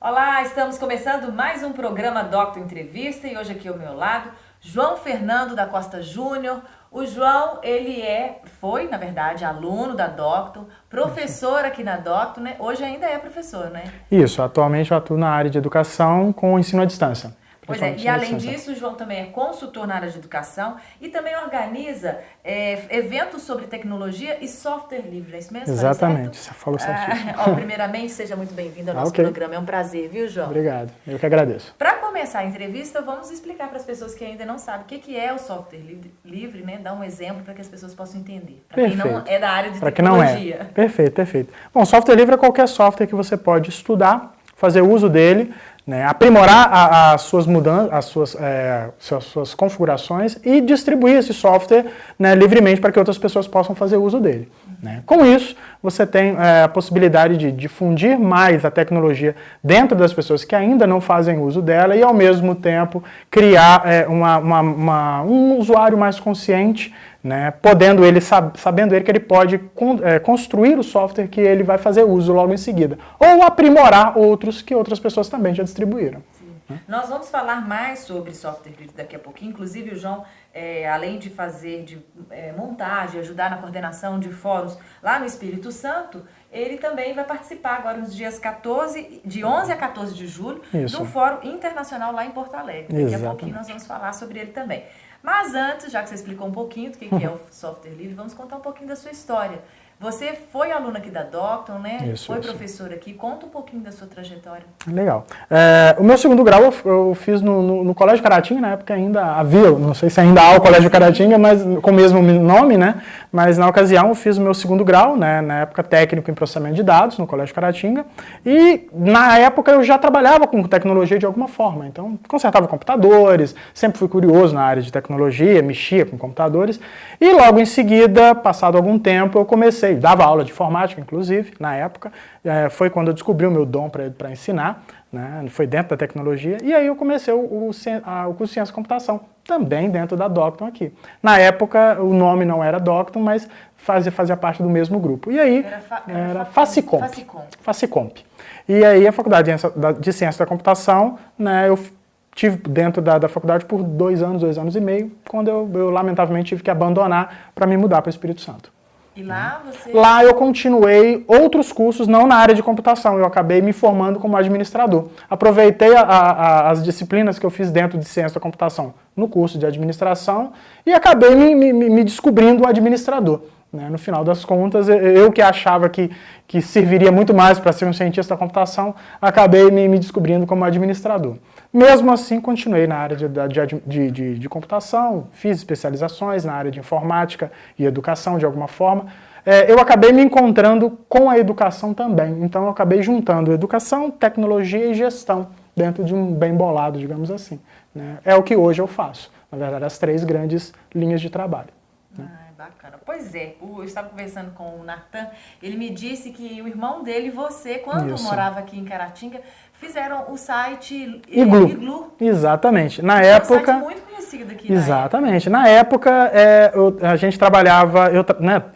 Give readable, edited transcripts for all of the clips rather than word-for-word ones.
Olá, estamos começando mais um programa Doctor Entrevista e hoje aqui ao meu lado, João Fernando da Costa Júnior. O João, foi, na verdade, aluno da Doctor, professor aqui na Doctor, né? Hoje ainda é professor, né? Isso, atualmente eu atuo na área de educação com ensino à distância. Pois é, e além disso, o João também é consultor na área de educação e também organiza eventos sobre tecnologia e software livre, é isso mesmo? Exatamente, você falou certinho. Primeiramente, seja muito bem-vindo ao nosso programa, é um prazer, viu, João? Obrigado, eu que agradeço. Para começar a entrevista, vamos explicar para as pessoas que ainda não sabem o que é o software livre, né? Dar um exemplo para que as pessoas possam entender. Para quem não é da área de tecnologia. Não é. Perfeito. Bom, software livre é qualquer software que você pode estudar, fazer uso dele, né, aprimorar as suas mudanças, as suas configurações e distribuir esse software, né, livremente para que outras pessoas possam fazer uso dele. Né. Com isso, você tem a possibilidade de difundir mais a tecnologia dentro das pessoas que ainda não fazem uso dela e, ao mesmo tempo, criar um usuário mais consciente, né, sabendo ele que ele pode construir o software que ele vai fazer uso logo em seguida, ou aprimorar outros que outras pessoas também já distribuíram. Nós vamos falar mais sobre software livre daqui a pouquinho. Inclusive, o João, além de montagem, ajudar na coordenação de fóruns lá no Espírito Santo, ele também vai participar agora nos dias de 11 a 14 de julho, do Fórum Internacional lá em Porto Alegre. Daqui a pouquinho nós vamos falar sobre ele também. Mas antes, já que você explicou um pouquinho do que é o software livre, vamos contar um pouquinho da sua história. Você foi aluna aqui da Docton, né? Foi professor aqui. Conta um pouquinho da sua trajetória. Legal. O meu segundo grau eu fiz no Colégio Caratinga, na época ainda havia, não sei se ainda há o Colégio Caratinga, mas com o mesmo nome, né? Mas na ocasião eu fiz o meu segundo grau, né? Na época técnico em processamento de dados, no Colégio Caratinga. E na época eu já trabalhava com tecnologia de alguma forma. Então, consertava computadores, sempre fui curioso na área de tecnologia, mexia com computadores. E logo em seguida, passado algum tempo, eu comecei, dava aula de informática, inclusive, na época. Foi quando eu descobri o meu dom para ensinar, né? Foi dentro da tecnologia. E aí eu comecei o curso de Ciência e Computação, também dentro da Docton aqui. Na época, o nome não era Docton, mas fazia parte do mesmo grupo. E aí, era Facicomp. E aí, a Faculdade de Ciência da Computação, né, eu tive dentro da faculdade por 2 anos e meio, quando eu lamentavelmente tive que abandonar para me mudar para o Espírito Santo. E lá você... Lá eu continuei outros cursos, não na área de computação, eu acabei me formando como administrador. Aproveitei as disciplinas que eu fiz dentro de ciência da computação no curso de administração e acabei me descobrindo um administrador. Né? No final das contas, eu que achava que serviria muito mais para ser um cientista da computação, acabei me descobrindo como administrador. Mesmo assim, continuei na área de computação, fiz especializações na área de informática e educação de alguma forma. Eu acabei me encontrando com a educação também, então eu acabei juntando educação, tecnologia e gestão dentro de um bem bolado, digamos assim. Né? É o que hoje eu faço, na verdade, as 3 grandes linhas de trabalho. Né? Bacana. Pois é, eu estava conversando com o Natan, ele me disse que o irmão dele e você, quando morava aqui em Caratinga, fizeram o site Iglu. Exatamente. Na época, época, um site muito conhecido aqui. Exatamente. Na época, a gente trabalhava,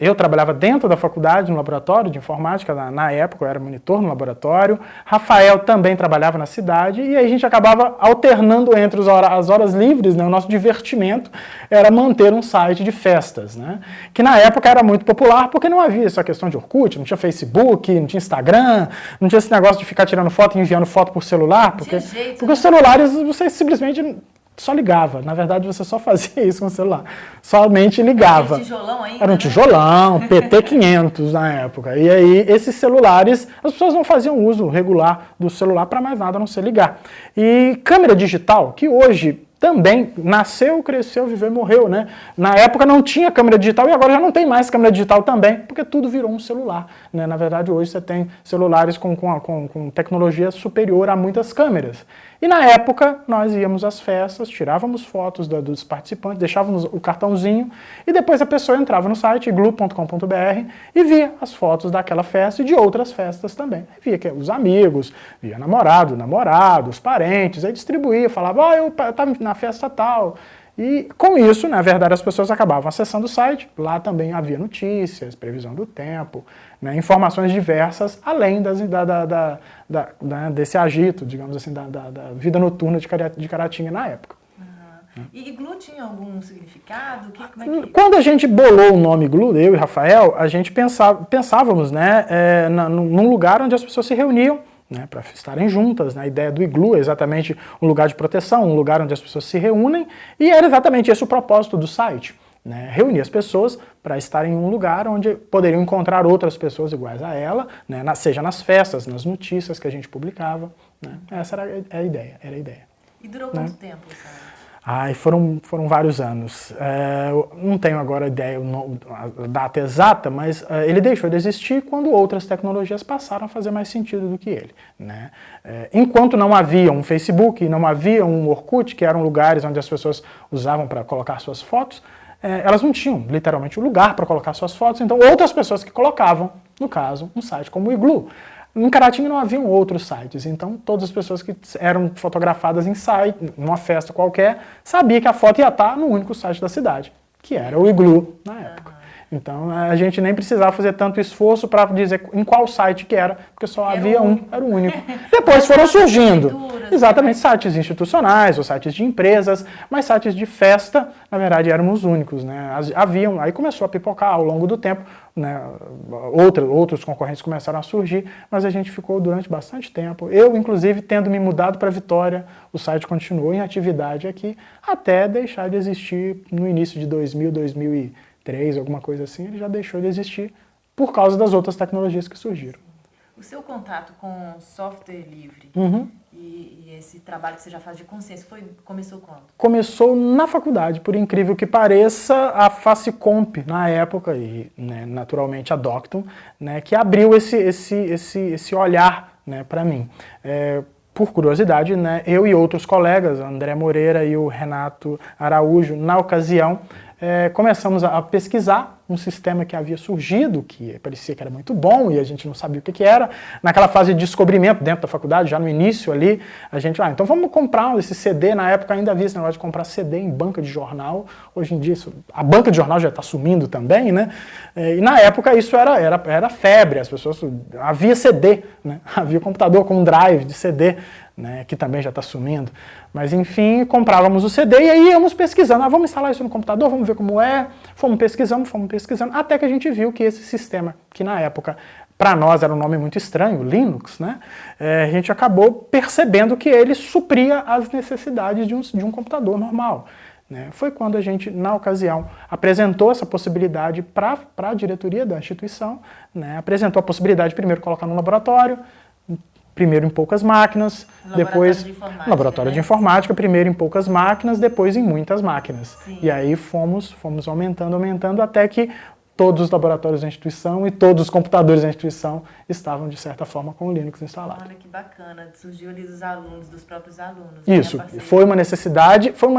eu trabalhava dentro da faculdade, no laboratório de informática, na época eu era monitor no laboratório, Rafael também trabalhava na cidade, e aí a gente acabava alternando entre as horas livres, né, o nosso divertimento era manter um site de festas, né, que na época era muito popular, porque não havia essa questão de Orkut, não tinha Facebook, não tinha Instagram, não tinha esse negócio de ficar tirando foto e enviando foto por celular, porque os celulares você simplesmente só ligava. Na verdade, você só fazia isso com o celular. Somente ligava. Era um tijolão ainda? Era um tijolão, PT500 na época. E aí, esses celulares, as pessoas não faziam uso regular do celular para mais nada, a não ser ligar. E câmera digital, que hoje também nasceu, cresceu, viveu e morreu, né? Na época não tinha câmera digital e agora já não tem mais câmera digital também, porque tudo virou um celular, né? Na verdade, hoje você tem celulares com tecnologia superior a muitas câmeras. E na época, nós íamos às festas, tirávamos fotos dos participantes, deixávamos o cartãozinho e depois a pessoa entrava no site iglu.com.br e via as fotos daquela festa e de outras festas também. Aí via os amigos, via namorado, os parentes, aí distribuía, falava, eu estava na festa tal. E com isso, na verdade, as pessoas acabavam acessando o site, lá também havia notícias, previsão do tempo, né, informações diversas, além desse agito, digamos assim, da vida noturna de Caratinga na época. E iglu tinha algum significado? Como é que... Quando a gente bolou o nome iglu, eu e Rafael, a gente pensávamos, né, num lugar onde as pessoas se reuniam, né, para estarem juntas, né? A ideia do iglu é exatamente um lugar de proteção, um lugar onde as pessoas se reúnem, e era exatamente esse o propósito do site, né? Reunir as pessoas para estarem em um lugar onde poderiam encontrar outras pessoas iguais a ela, né? Seja nas festas, nas notícias que a gente publicava, né? Essa era a ideia, E durou quanto tempo o site? Foram vários anos. Não tenho agora ideia, a data exata, mas ele deixou de existir quando outras tecnologias passaram a fazer mais sentido do que ele, né? Enquanto não havia um Facebook, não havia um Orkut, que eram lugares onde as pessoas usavam para colocar suas fotos, elas não tinham literalmente um lugar para colocar suas fotos, então outras pessoas que colocavam, no caso, um site como o Iglu. Em Caratinga não haviam outros sites, então todas as pessoas que eram fotografadas em site, numa festa qualquer, sabiam que a foto ia estar no único site da cidade, que era o Iglu na época. Então a gente nem precisava fazer tanto esforço para dizer em qual site que era, porque só havia um, era o único. Depois foram surgindo, exatamente, sites institucionais ou sites de empresas, mas sites de festa, na verdade, éramos os únicos, né? Aí começou a pipocar ao longo do tempo, né? Outros concorrentes começaram a surgir, mas a gente ficou durante bastante tempo. Eu, inclusive, tendo me mudado para Vitória, o site continuou em atividade aqui, até deixar de existir no início de 2003, alguma coisa assim, ele já deixou de existir por causa das outras tecnologias que surgiram. O seu contato com software livre e esse trabalho que você já faz de consciência começou quando? Começou na faculdade, por incrível que pareça, a Facicomp na época, e né, naturalmente a Docton, né, que abriu esse olhar, né, para mim. Por curiosidade, né, eu e outros colegas, André Moreira e o Renato Araújo, na ocasião, começamos a pesquisar um sistema que havia surgido, que parecia que era muito bom e a gente não sabia o que era. Naquela fase de descobrimento dentro da faculdade, já no início ali, a gente, então vamos comprar esse CD. Na época ainda havia esse negócio de comprar CD em banca de jornal. Hoje em dia a banca de jornal já está sumindo também, né? E na época isso era febre, as pessoas, havia CD, né? Havia computador com um drive de CD, né, que também já está sumindo. Mas enfim, comprávamos o CD e aí íamos pesquisando. Vamos instalar isso no computador, vamos ver como é. Fomos pesquisando, até que a gente viu que esse sistema, que na época para nós era um nome muito estranho, Linux, né, a gente acabou percebendo que ele supria as necessidades de um computador normal. Né. Foi quando a gente, na ocasião, apresentou essa possibilidade para a diretoria da instituição, né, apresentou a possibilidade de primeiro colocar no laboratório, primeiro em poucas máquinas, depois no laboratório de informática, primeiro em poucas máquinas, depois em muitas máquinas. Sim. E aí fomos aumentando, até que todos os laboratórios da instituição e todos os computadores da instituição estavam, de certa forma, com o Linux instalado. Olha que bacana, surgiu ali dos alunos, dos próprios alunos. Isso, foi uma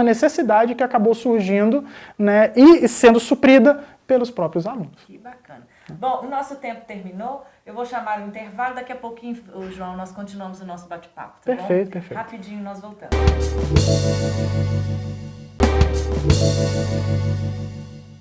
necessidade que acabou surgindo, né, e sendo suprida pelos próprios alunos. Que bacana. Bom, o nosso tempo terminou, eu vou chamar o intervalo, daqui a pouquinho, João, nós continuamos o nosso bate-papo, tá Perfeito, bom? perfeito. Rapidinho nós voltamos.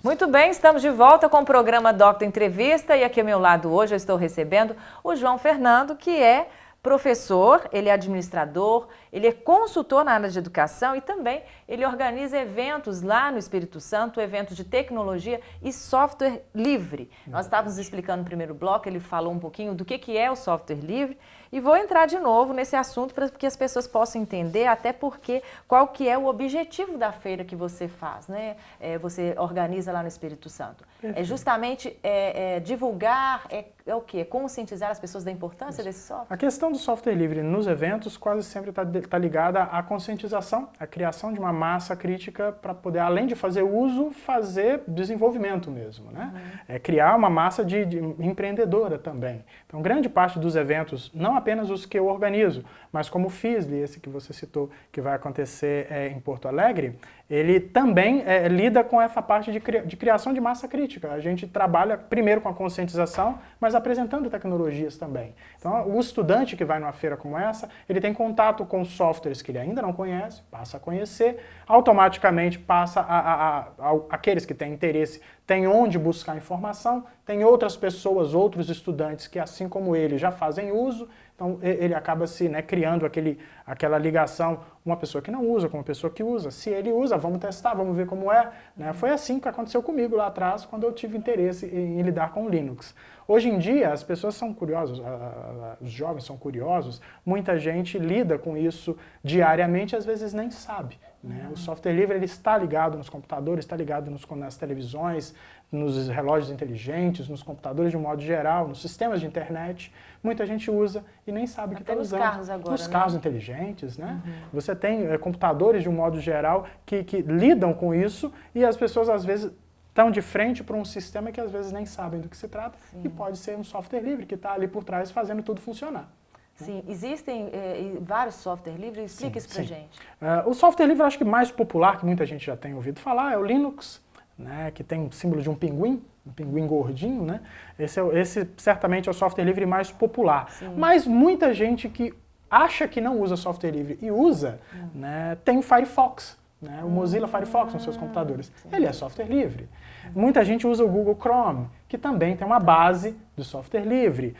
Muito bem, estamos de volta com o programa Doctor Entrevista e aqui ao meu lado hoje eu estou recebendo o João Fernando, que é professor, ele é administrador, ele é consultor na área de educação e também ele organiza eventos lá no Espírito Santo, eventos de tecnologia e software livre. Nós estávamos explicando no primeiro bloco, ele falou um pouquinho do que é o software livre e vou entrar de novo nesse assunto para que as pessoas possam entender até porque qual que é o objetivo da feira que você faz, né? Você organiza lá no Espírito Santo. Perfeito. É justamente divulgar, o quê? Conscientizar as pessoas da importância desse software? A questão do software livre nos eventos quase sempre está ligada à conscientização, à criação de uma massa crítica para poder, além de fazer uso, fazer desenvolvimento mesmo, né? Criar uma massa de empreendedora também. Então, grande parte dos eventos, não não apenas os que eu organizo, mas como o FISLE, esse que você citou, que vai acontecer em Porto Alegre, ele também lida com essa parte de criação de massa crítica. A gente trabalha primeiro com a conscientização, mas apresentando tecnologias também. Então, o estudante que vai numa feira como essa, ele tem contato com softwares que ele ainda não conhece, passa a conhecer, automaticamente passa aqueles que têm interesse, tem onde buscar informação, tem outras pessoas, outros estudantes que, assim como ele, já fazem uso. Então, ele acaba se criando aquela ligação, uma pessoa que não usa com uma pessoa que usa. Se ele usa, vamos testar, vamos ver como é. Né? Foi assim que aconteceu comigo lá atrás, quando eu tive interesse em lidar com Linux. Hoje em dia, as pessoas são curiosas, os jovens são curiosos, muita gente lida com isso diariamente e às vezes nem sabe. Né? O software livre ele está ligado nos computadores, está ligado nas televisões, nos relógios inteligentes, nos computadores de um modo geral, nos sistemas de internet. Muita gente usa e nem sabe o que está usando. Nos carros agora, nos carros inteligentes, né? Você tem computadores de um modo geral que lidam com isso e as pessoas às vezes estão de frente para um sistema que às vezes nem sabem do que se trata. Sim. E pode ser um software livre que está ali por trás fazendo tudo funcionar. Sim, existem vários software livres, explica isso pra gente. O software livre, acho que mais popular, que muita gente já tem ouvido falar, é o Linux, né, que tem o símbolo de um pinguim gordinho, né? Esse certamente é o software livre mais popular. Sim. Mas muita gente que acha que não usa software livre e usa, né, tem o Firefox. Né, o Mozilla Firefox nos seus computadores. Sim. Ele é software livre. Muita gente usa o Google Chrome, que também tem uma base do software livre.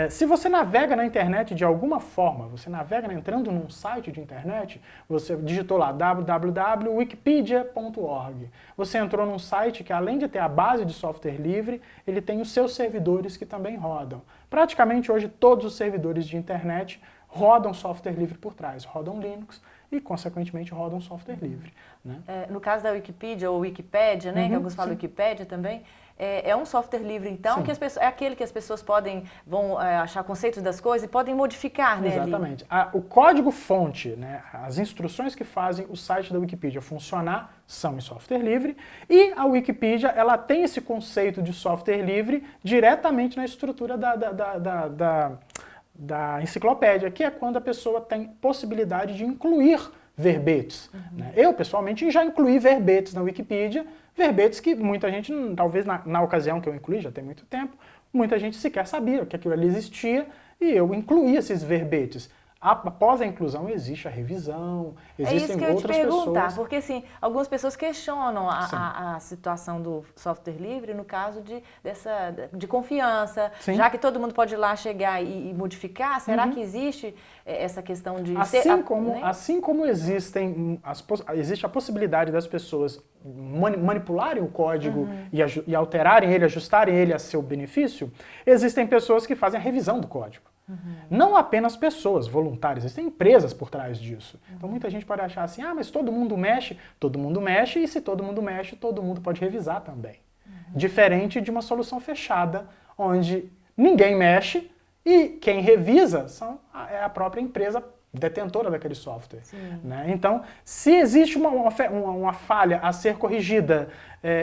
Se você navega na internet de alguma forma, você navega entrando num site de internet, você digitou lá www.wikipedia.org. Você entrou num site que, além de ter a base de software livre, ele tem os seus servidores que também rodam. Praticamente hoje todos os servidores de internet rodam software livre por trás, rodam Linux e, consequentemente, rodam software livre. Né? No caso da Wikipedia ou Wikipédia, né, que alguns falam Wikipédia também, é um software livre, então, que é aquele que as pessoas vão achar conceitos das coisas e podem modificar, né? Exatamente. O código-fonte, né, as instruções que fazem o site da Wikipedia funcionar são em software livre, e a Wikipedia ela tem esse conceito de software livre diretamente na estrutura da enciclopédia, que é quando a pessoa tem possibilidade de incluir verbetes. Né? Eu, pessoalmente, já incluí verbetes na Wikipedia, verbetes que muita gente, talvez na ocasião que eu incluí, já tem muito tempo, muita gente sequer sabia que aquilo ali existia, e eu incluí esses verbetes. Após a inclusão existe a revisão, existem outras pessoas... É isso que eu ia te perguntar, porque assim, algumas pessoas questionam a situação do software livre no caso de confiança, Sim. já que todo mundo pode ir lá chegar e modificar, será que existe essa questão de... Assim como existe a possibilidade das pessoas manipularem o código e alterarem ele, ajustarem ele a seu benefício, existem pessoas que fazem a revisão do código. Não apenas pessoas voluntárias, existem empresas por trás disso. Então muita gente pode achar assim, mas todo mundo mexe, e se todo mundo mexe, todo mundo pode revisar também. Diferente de uma solução fechada, onde ninguém mexe e quem revisa é a própria empresa detentora daquele software. Né? Então, se existe uma falha a ser corrigida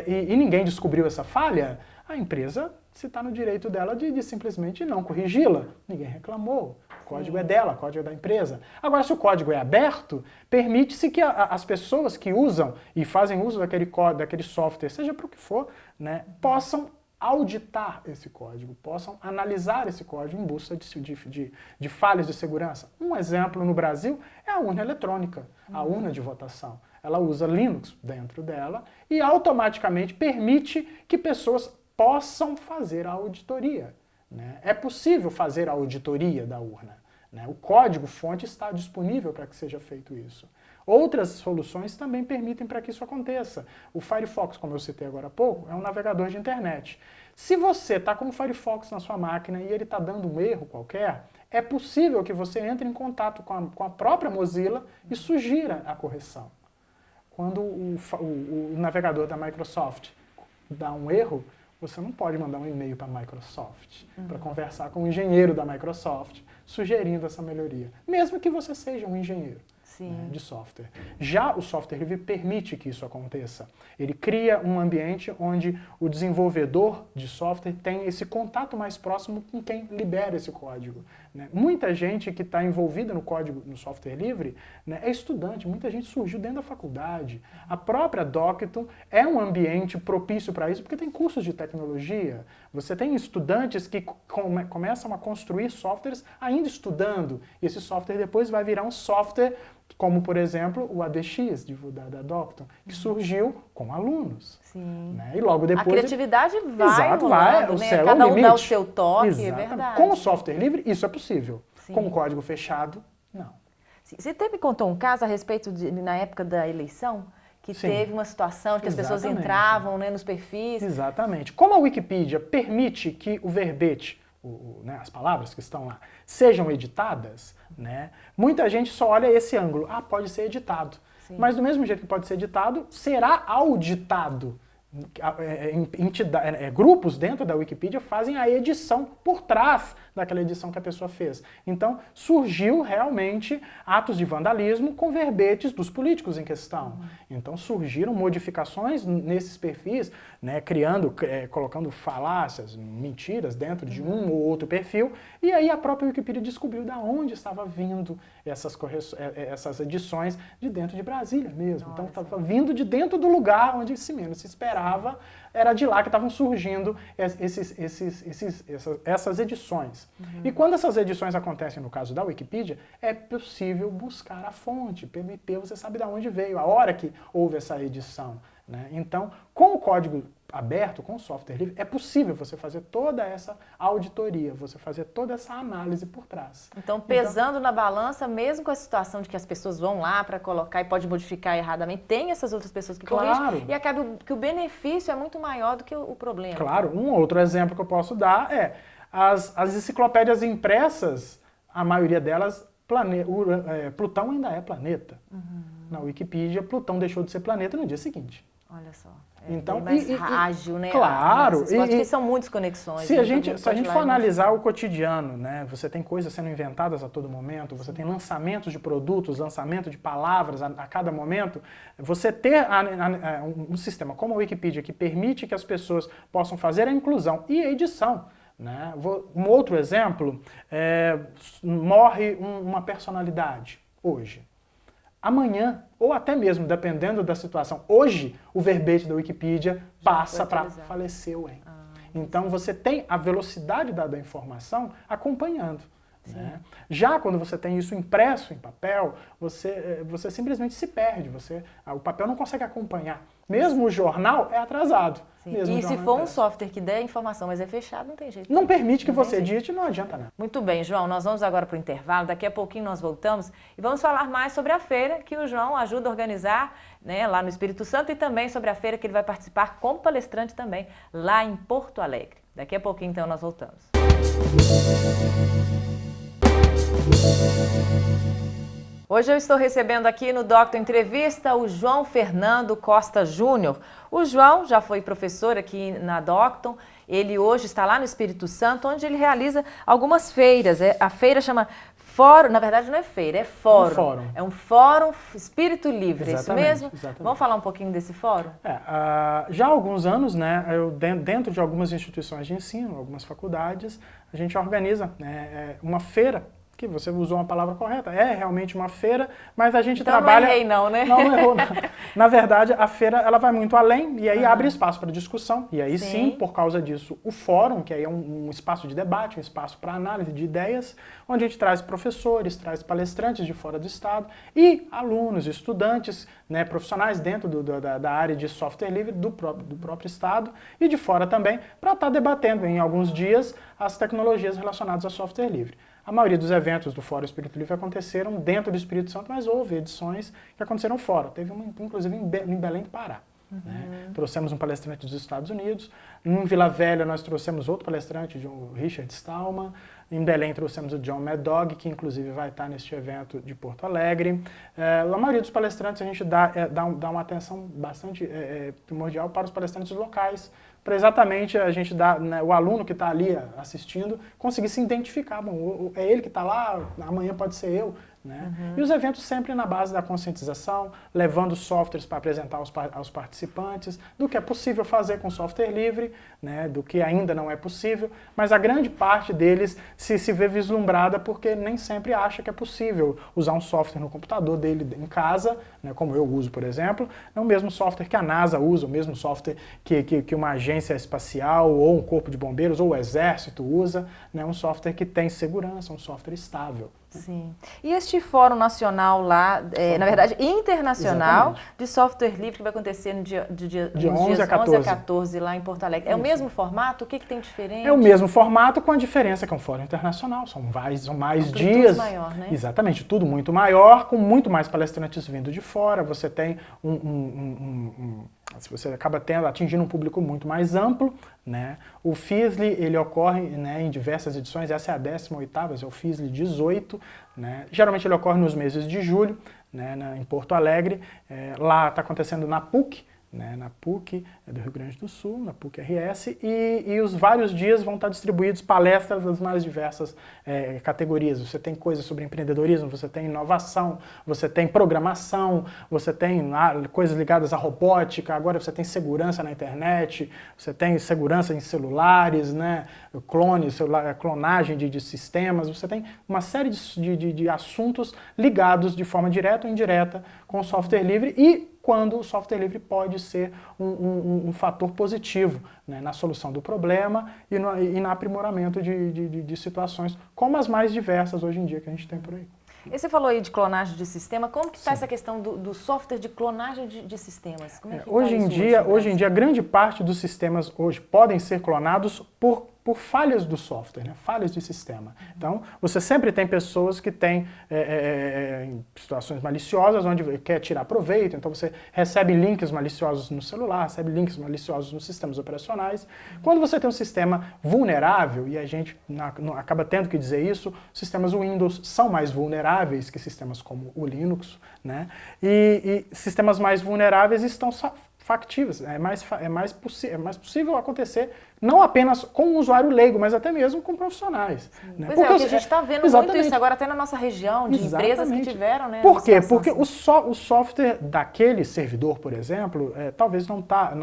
e ninguém descobriu essa falha, a empresa se está no direito dela de simplesmente não corrigi-la. Ninguém reclamou. O código é dela, o código é da empresa. Agora, se o código é aberto, permite-se que as pessoas que usam e fazem uso daquele software, seja para o que for, né, possam auditar esse código, possam analisar esse código em busca de falhas de segurança. Um exemplo no Brasil é a urna eletrônica, a urna de votação. Ela usa Linux dentro dela e automaticamente permite que pessoas possam fazer a auditoria. Né? É possível fazer a auditoria da urna. Né? O código-fonte está disponível para que seja feito isso. Outras soluções também permitem para que isso aconteça. O Firefox, como eu citei agora há pouco, é um navegador de internet. Se você está com o Firefox na sua máquina e ele está dando um erro qualquer, é possível que você entre em contato com a própria Mozilla e sugira a correção. Quando o navegador da Microsoft dá um erro, você não pode mandar um e-mail para a Microsoft para conversar com o engenheiro da Microsoft sugerindo essa melhoria, mesmo que você seja um engenheiro de software. Já o software livre permite que isso aconteça. Ele cria um ambiente onde o desenvolvedor de software tem esse contato mais próximo com quem libera esse código. né? Muita gente que está envolvida no código, no software livre, né, é estudante, muita gente surgiu dentro da faculdade. A própria Docton é um ambiente propício para isso, porque tem cursos de tecnologia. Você tem estudantes que começam a construir softwares ainda estudando, e esse software depois vai virar um software como, por exemplo, o ADX, da Docton, que surgiu com alunos. Sim. Né? E logo depois... A criatividade vai, exato, rolando, o né? céu Cada é o um limite. dá o seu toque, Exatamente. é verdade. Com o software livre, isso é possível. Sim. Com o código fechado, não. Você até me contou um caso a respeito na época da eleição, que Sim. teve uma situação de que as pessoas Exatamente. entravam, né, nos perfis. Exatamente. Como a Wikipedia permite que o verbete, né, as palavras que estão lá, sejam editadas, né, muita gente só olha esse ângulo. Ah, pode ser editado. Sim. Mas do mesmo jeito que pode ser editado, será auditado. Grupos dentro da Wikipedia fazem a edição por trás daquela edição que a pessoa fez. Então, surgiu realmente atos de vandalismo com verbetes dos políticos em questão. Então, surgiram modificações nesses perfis, né, colocando falácias, mentiras dentro de um ou outro perfil, e aí a própria Wikipedia descobriu de onde estava vindo essas edições de dentro de Brasília mesmo. Então, estava vindo de dentro do lugar onde se menos se esperava, era de lá que estavam surgindo essas edições. E quando essas edições acontecem no caso da Wikipedia, é possível buscar a fonte. Pelo IP você sabe de onde veio, a hora que houve essa edição. Né? Então, com o código aberto, com o software livre, é possível você fazer toda essa auditoria, você fazer toda essa análise por trás. Então, pesando na balança, mesmo com a situação de que as pessoas vão lá para colocar e pode modificar erradamente, tem essas outras pessoas que corrigem e acaba que o benefício é muito maior do que o problema. Claro, um outro exemplo que eu posso dar é as enciclopédias impressas, a maioria delas, Plutão ainda é planeta. Na Wikipedia, Plutão deixou de ser planeta no dia seguinte. Olha só. Então, mais ágil, né? Claro. Porque são muitas conexões. Se a gente for analisar o cotidiano, né, você tem coisas sendo inventadas a todo momento, você tem lançamentos de produtos, lançamento de palavras a cada momento, você ter um sistema como a Wikipedia que permite que as pessoas possam fazer a inclusão e a edição. Né? Um outro exemplo, morre uma personalidade hoje. Amanhã, ou até mesmo, dependendo da situação, hoje o verbete da Wikipedia passa para faleceu, hein? Então você tem a velocidade da informação acompanhando. Né? Já quando você tem isso impresso em papel, você simplesmente se perde, o papel não consegue acompanhar. Mesmo o jornal é atrasado. E se for um software que der informação, mas é fechado, não tem jeito. Não permite que você edite, não adianta nada. Muito bem, João, nós vamos agora para o intervalo, daqui a pouquinho nós voltamos e vamos falar mais sobre a feira que o João ajuda a organizar, né, lá no Espírito Santo, e também sobre a feira que ele vai participar como palestrante também lá em Porto Alegre. Daqui a pouquinho, então, nós voltamos. Hoje eu estou recebendo aqui no Docton Entrevista o João Fernando Costa Júnior. O João já foi professor aqui na Docton, ele hoje está lá no Espírito Santo, onde ele realiza algumas feiras. A feira chama Fórum, na verdade não é feira, é fórum. É um fórum Espírito Livre, exatamente, é isso mesmo? Exatamente. Vamos falar um pouquinho desse fórum? Já há alguns anos, né, dentro de algumas instituições de ensino, algumas faculdades, a gente organiza, né, uma feira, que você usou uma palavra correta, é realmente uma feira, mas a gente trabalha... Não errei não, né? Não errou, não. Na verdade, a feira ela vai muito além e aí abre espaço para discussão. E aí sim, por causa disso, o fórum, que aí é um espaço de debate, um espaço para análise de ideias, onde a gente traz professores, traz palestrantes de fora do estado e alunos, estudantes, né, profissionais dentro da área de software livre do próprio estado e de fora também, para estar debatendo em alguns dias as tecnologias relacionadas ao software livre. A maioria dos eventos do Fórum Espírito Livre aconteceram dentro do Espírito Santo, mas houve edições que aconteceram fora. Teve uma, inclusive, em Belém do Pará. Né? Trouxemos um palestrante dos Estados Unidos. Em Vila Velha, nós trouxemos outro palestrante, o Richard Stallman. Em Belém, trouxemos o John Mad Dog, que inclusive vai estar neste evento de Porto Alegre. A maioria dos palestrantes, a gente dá uma atenção bastante primordial para os palestrantes locais, para exatamente a gente dar, né, o aluno que está ali assistindo conseguir se identificar. Bom, é ele que está lá, amanhã pode ser eu. né? E os eventos sempre na base da conscientização, levando softwares para apresentar aos participantes, do que é possível fazer com software livre, né? Do que ainda não é possível, mas a grande parte deles se vê vislumbrada porque nem sempre acha que é possível usar um software no computador dele em casa, né? Como eu uso, por exemplo, é o mesmo software que a NASA usa, o mesmo software que uma agência espacial, ou um corpo de bombeiros, ou o exército usa, né? Um software que tem segurança, um software estável. Sim. E este fórum nacional lá, na verdade internacional, exatamente, de software livre que vai acontecer no dia, nos dias 11 a 14 lá em Porto Alegre. É o mesmo formato? O que tem diferente? É o mesmo formato, com a diferença que é um fórum internacional. São mais dias. Tudo maior, né? Exatamente, tudo muito maior, com muito mais palestrantes vindo de fora. Você tem você acaba atingindo um público muito mais amplo, né? O FISLI, ele ocorre, né, em diversas edições, essa é a 18ª, é o FISLI 18, né? Geralmente ele ocorre nos meses de julho, né, em Porto Alegre. Lá está acontecendo na PUC, né, na PUC do Rio Grande do Sul, na PUC-RS, e os vários dias vão estar distribuídos palestras das mais diversas categorias. Você tem coisas sobre empreendedorismo, você tem inovação, você tem programação, você tem coisas ligadas à robótica, agora você tem segurança na internet, você tem segurança em celulares, né, clonagem de sistemas, você tem uma série de assuntos ligados de forma direta ou indireta com o software livre, e quando o software livre pode ser um fator positivo, né, na solução do problema e no aprimoramento de situações como as mais diversas hoje em dia que a gente tem por aí. E você falou aí de clonagem de sistema, como que está essa questão do software de clonagem de sistemas? Como é que hoje em dia, grande parte dos sistemas hoje podem ser clonados por falhas do software, né? Falhas de sistema. Então, você sempre tem pessoas que têm situações maliciosas, onde quer tirar proveito, então você recebe links maliciosos no celular, recebe links maliciosos nos sistemas operacionais. Quando você tem um sistema vulnerável, e a gente acaba tendo que dizer isso, sistemas Windows são mais vulneráveis que sistemas como o Linux, né? E sistemas mais vulneráveis estão factíveis, é mais possível acontecer não apenas com o usuário leigo, mas até mesmo com profissionais. Né? Pois porque a gente está vendo muito isso agora até na nossa região, de empresas que tiveram, né? Por quê? Porque o software daquele servidor, por exemplo, talvez não tá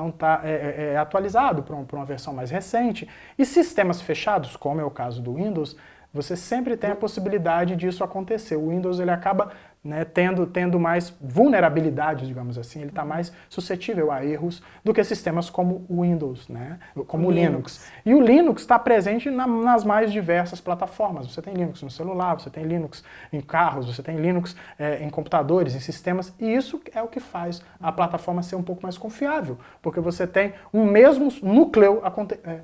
atualizado para uma versão mais recente, e sistemas fechados, como é o caso do Windows, você sempre tem a possibilidade disso acontecer. O Windows, ele acaba, né, tendo mais vulnerabilidade, digamos assim, ele está mais suscetível a erros do que sistemas como o Windows, né, como o Linux. E o Linux está presente nas mais diversas plataformas. Você tem Linux no celular, você tem Linux em carros, você tem Linux em computadores, em sistemas, e isso é o que faz a plataforma ser um pouco mais confiável, porque você tem um mesmo núcleo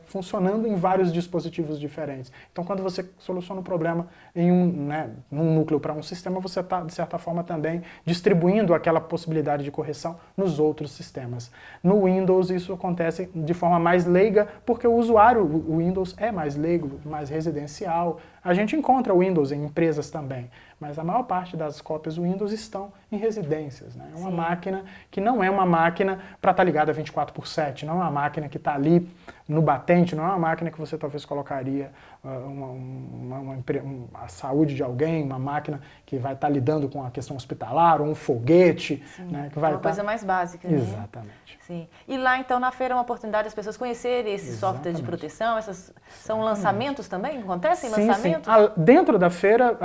funcionando em vários dispositivos diferentes. Então, quando você soluciona um problema em num núcleo para um sistema, você está, de certa forma, também distribuindo aquela possibilidade de correção nos outros sistemas. No Windows, isso acontece de forma mais leiga, porque o usuário, o Windows é mais leigo, mais residencial. A gente encontra o Windows em empresas também, mas a maior parte das cópias do Windows estão em residências, né? É uma máquina que não é uma máquina para estar ligada 24/7, não é uma máquina que está ali no batente, não é uma máquina que você talvez colocaria a saúde de alguém, uma máquina que vai estar lidando com a questão hospitalar, ou um foguete, né, que vai uma coisa mais básica, né? Exatamente. Sim. E lá, então, na feira é uma oportunidade das pessoas conhecerem esses softwares de proteção, são lançamentos também? Acontecem lançamentos? Sim. Dentro da feira,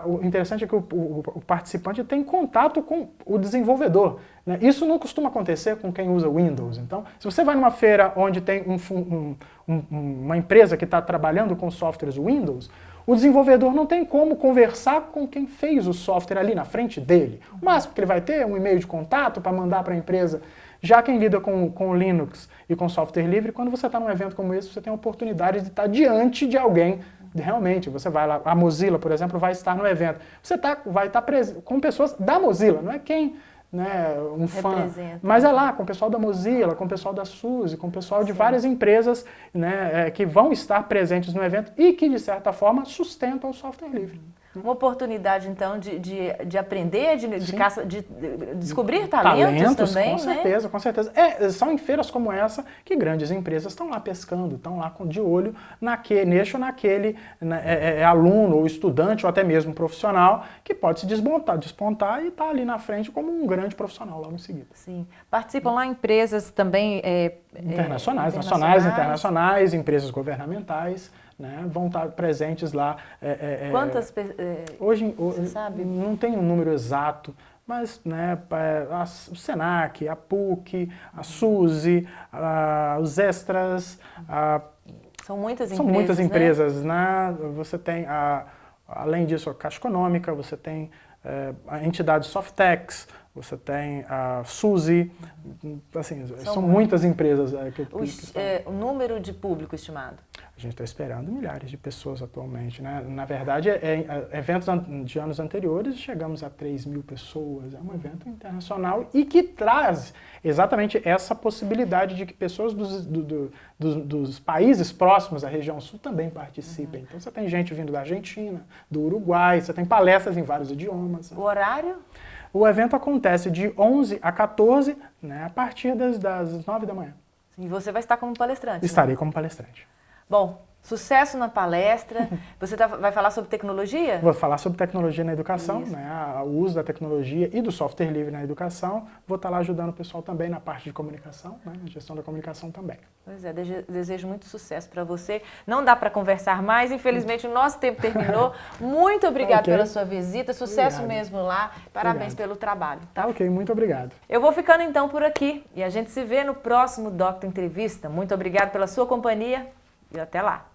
o interessante é que o participante tem contato com o desenvolvedor, né? Isso não costuma acontecer com quem usa Windows. Então, se você vai numa feira onde tem uma empresa que está trabalhando com softwares Windows, o desenvolvedor não tem como conversar com quem fez o software ali na frente dele. O máximo que ele vai ter é um e-mail de contato para mandar para a empresa. Já quem lida com Linux e com software livre, quando você está num evento como esse, você tem a oportunidade de estar diante de alguém. Realmente, você vai lá, a Mozilla, por exemplo, vai estar no evento. Você vai estar com pessoas da Mozilla, não é quem, né, um fã, mas é lá com o pessoal da Mozilla, com o pessoal da SUSE, com o pessoal de várias empresas, né, que vão estar presentes no evento e que, de certa forma, sustentam o software livre. uma oportunidade, então, de aprender, de descobrir talentos também, com certeza, né? Com certeza. São em feiras como essa que grandes empresas estão lá pescando, estão lá de olho neste ou naquele aluno ou estudante ou até mesmo profissional que pode se despontar e estar ali na frente como um grande profissional logo em seguida. Sim. Participam lá empresas também internacionais, nacionais, internacionais, empresas governamentais, né, vão estar presentes lá. Quantas hoje você sabe? Não tem um número exato, mas né, o Senac, a PUC, a SUSE, os Extras. São muitas empresas. São muitas empresas, né? Você tem, além disso, a Caixa Econômica, você tem a entidade Softex, você tem a SUSE, assim, são muitas empresas. O número de público estimado? A gente está esperando milhares de pessoas atualmente, né? Na verdade, eventos de anos anteriores, chegamos a 3.000 pessoas. É um evento internacional e que traz exatamente essa possibilidade de que pessoas dos países próximos à região sul também participem. Então, você tem gente vindo da Argentina, do Uruguai, você tem palestras em vários idiomas. O horário? O evento acontece de 11 a 14, né, a partir das 9 da manhã. E você vai estar como palestrante? Estarei como palestrante. Bom, sucesso na palestra. Você vai falar sobre tecnologia? Vou falar sobre tecnologia na educação, né, o uso da tecnologia e do software livre na educação. Vou estar lá ajudando o pessoal também na parte de comunicação, né, na gestão da comunicação também. Pois é, desejo muito sucesso para você. Não dá para conversar mais, infelizmente o nosso tempo terminou. Muito obrigado pela sua visita, sucesso mesmo lá. Parabéns pelo trabalho. Tá? Ok, muito obrigado. Eu vou ficando então por aqui e a gente se vê no próximo Doctor Entrevista. Muito obrigado pela sua companhia e até lá.